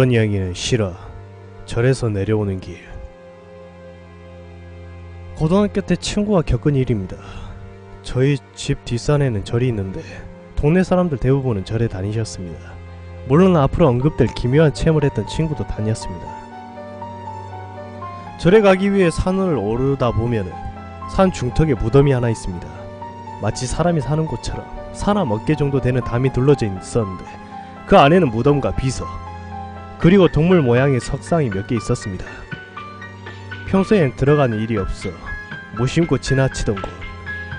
이번 이야기는 실화, 절에서 내려오는 길. 고등학교 때 친구가 겪은 일입니다. 저희 집 뒷산에는 절이 있는데 동네 사람들 대부분은 절에 다니셨습니다. 물론 앞으로 언급될 기묘한 체험을 했던 친구도 다녔습니다. 절에 가기 위해 산을 오르다 보면은 산 중턱에 무덤이 하나 있습니다. 마치 사람이 사는 곳처럼 사람 어깨 정도 되는 담이 둘러져 있었는데 그 안에는 무덤과 비서 그리고 동물 모양의 석상이 몇 개 있었습니다. 평소엔 들어가는 일이 없어 무심코 지나치던 곳.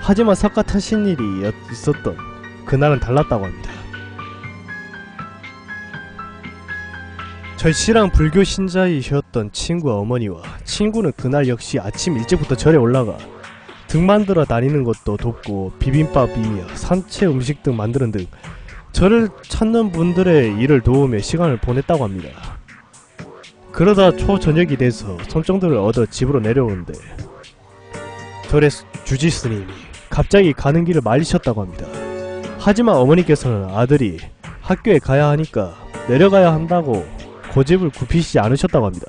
하지만 석가타신 일이 있었던 그날은 달랐다고 합니다. 절실한 불교 신자이셨던 친구와 어머니와 친구는 그날 역시 아침 일찍부터 절에 올라가 등 만들어 다니는 것도 돕고 비빔밥이며 산채 음식 등 만드는 등 절을 찾는 분들의 일을 도우며 시간을 보냈다고 합니다. 그러다 초저녁이 돼서 손정들을 얻어 집으로 내려오는데 절의 주지 스님이 갑자기 가는 길을 말리셨다고 합니다. 하지만 어머니께서는 아들이 학교에 가야 하니까 내려가야 한다고 고집을 굽히시지 않으셨다고 합니다.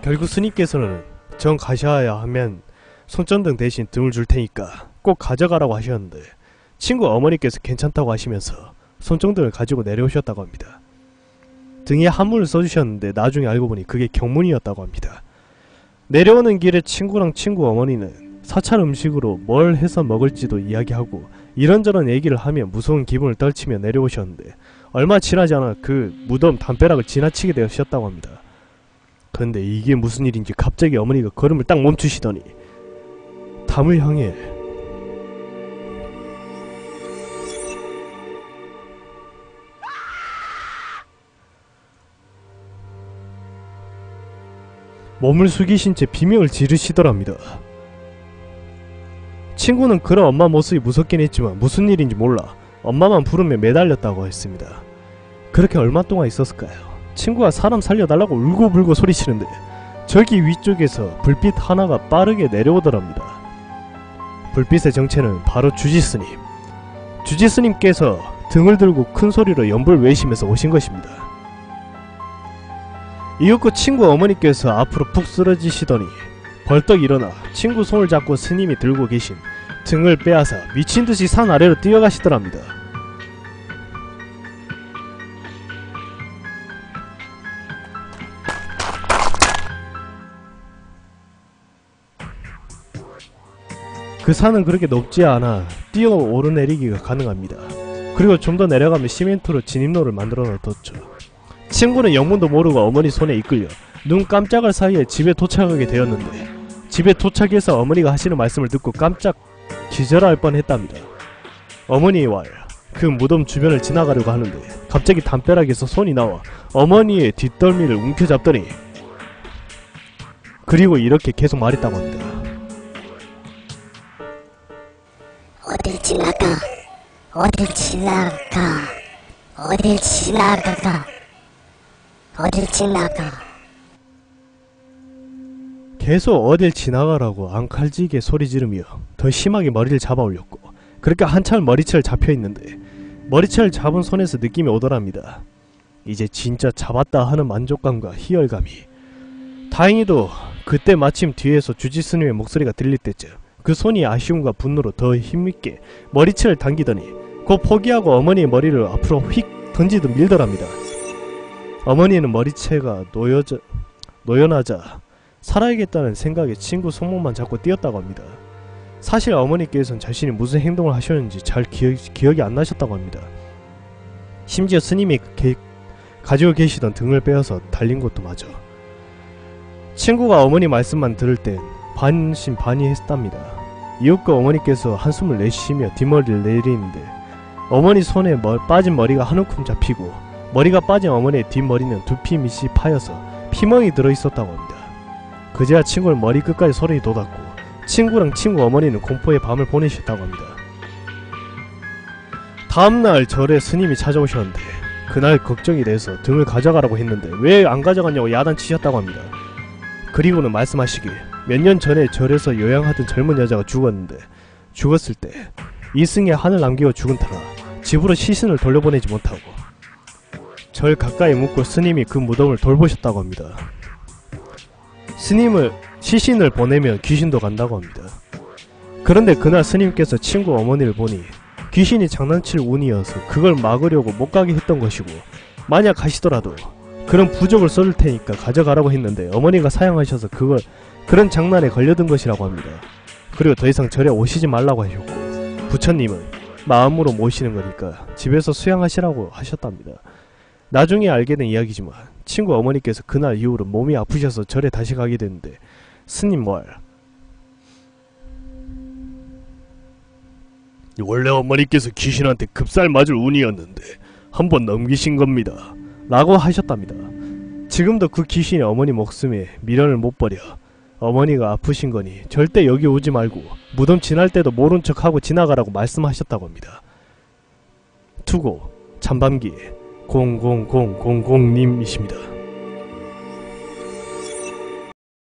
결국 스님께서는 정 가셔야 하면 손전등 대신 등을 줄 테니까 꼭 가져가라고 하셨는데 친구 어머니께서 괜찮다고 하시면서 손전등을 가지고 내려오셨다고 합니다. 등에 한문을 써주셨는데 나중에 알고 보니 그게 경문이었다고 합니다. 내려오는 길에 친구랑 친구 어머니는 사찰 음식으로 뭘 해서 먹을지도 이야기하고 이런저런 얘기를 하며 무서운 기분을 떨치며 내려오셨는데 얼마 지나지 않아 그 무덤 담벼락을 지나치게 되셨다고 합니다. 그런데 이게 무슨 일인지 갑자기 어머니가 걸음을 딱 멈추시더니 담을 향해 몸을 숙이신 채 비명을 지르시더랍니다. 친구는 그런 엄마 모습이 무섭긴 했지만 무슨 일인지 몰라 엄마만 부르며 매달렸다고 했습니다. 그렇게 얼마 동안 있었을까요? 친구가 사람 살려달라고 울고불고 소리치는데 저기 위쪽에서 불빛 하나가 빠르게 내려오더랍니다. 불빛의 정체는 바로 주지스님. 주지스님께서 등을 들고 큰 소리로 연불 외치면서 오신 것입니다. 이윽고 친구 어머니께서 앞으로 푹 쓰러지시더니 벌떡 일어나 친구 손을 잡고 스님이 들고 계신 등을 빼앗아 미친듯이 산 아래로 뛰어가시더랍니다. 그 산은 그렇게 높지 않아 뛰어 오르내리기가 가능합니다. 그리고 좀 더 내려가면 시멘트로 진입로를 만들어 놓았죠. 친구는 영문도 모르고 어머니 손에 이끌려 눈 깜짝할 사이에 집에 도착하게 되었는데 집에 도착해서 어머니가 하시는 말씀을 듣고 깜짝 기절할 뻔했답니다. 어머니와 그 무덤 주변을 지나가려고 하는데 갑자기 담벼락에서 손이 나와 어머니의 뒷덜미를 움켜잡더니 그리고 이렇게 계속 말했다고 합니다. 어딜 지나가, 어딜 지나가, 어딜 지나가가, 어딜 지나가. 계속 어딜 지나가라고 앙칼지게 소리 지르며 더 심하게 머리를 잡아 올렸고 그렇게 한참 머리채를 잡혀있는데 머리채를 잡은 손에서 느낌이 오더랍니다. 이제 진짜 잡았다 하는 만족감과 희열감이. 다행히도 그때 마침 뒤에서 주지스님의 목소리가 들릴 때쯤 그 손이 아쉬움과 분노로 더 힘있게 머리채를 당기더니 곧 포기하고 어머니의 머리를 앞으로 휙 던지듯 밀더랍니다. 어머니는 머리채가 노연하자 살아야겠다는 생각에 친구 손목만 잡고 뛰었다고 합니다. 사실 어머니께서는 자신이 무슨 행동을 하셨는지 잘 기억이 안 나셨다고 합니다. 심지어 스님이 가지고 계시던 등을 빼어서 달린 것도 마저. 친구가 어머니 말씀만 들을 땐 반신반의했답니다. 이윽고 어머니께서 한숨을 내쉬며 뒷머리를 내리는데 어머니 손에 빠진 머리가 한 움큼 잡히고 머리가 빠진 어머니의 뒷머리는 두피 밑이 파여서 피멍이 들어있었다고 합니다. 그제야 친구는 머리 끝까지 소름이 돋았고 친구랑 친구 어머니는 공포의 밤을 보내셨다고 합니다. 다음날 절에 스님이 찾아오셨는데 그날 걱정이 돼서 등을 가져가라고 했는데 왜 안 가져갔냐고 야단치셨다고 합니다. 그리고는 말씀하시길 몇 년 전에 절에서 요양하던 젊은 여자가 죽었는데 죽었을 때 이승에 한을 남기고 죽은 터라 집으로 시신을 돌려보내지 못하고 절 가까이 묻고 스님이 그 무덤을 돌보셨다고 합니다. 스님을 시신을 보내면 귀신도 간다고 합니다. 그런데 그날 스님께서 친구 어머니를 보니 귀신이 장난칠 운이어서 그걸 막으려고 못 가게 했던 것이고, 만약 가시더라도 그런 부적을 쏠 테니까 가져가라고 했는데 어머니가 사양하셔서 그런 장난에 걸려든 것이라고 합니다. 그리고 더 이상 절에 오시지 말라고 하셨고, 부처님은 마음으로 모시는 거니까 집에서 수양하시라고 하셨답니다. 나중에 알게 된 이야기지만 친구 어머니께서 그날 이후로 몸이 아프셔서 절에 다시 가게 됐는데, 스님 말, 원래 어머니께서 귀신한테 급살 맞을 운이었는데 한번 넘기신 겁니다 라고 하셨답니다. 지금도 그 귀신이 어머니 목숨에 미련을 못 버려 어머니가 아프신 거니 절대 여기 오지 말고 무덤 지날 때도 모른 척하고 지나가라고 말씀하셨다고 합니다. 투고 참밤기 00000님이십니다.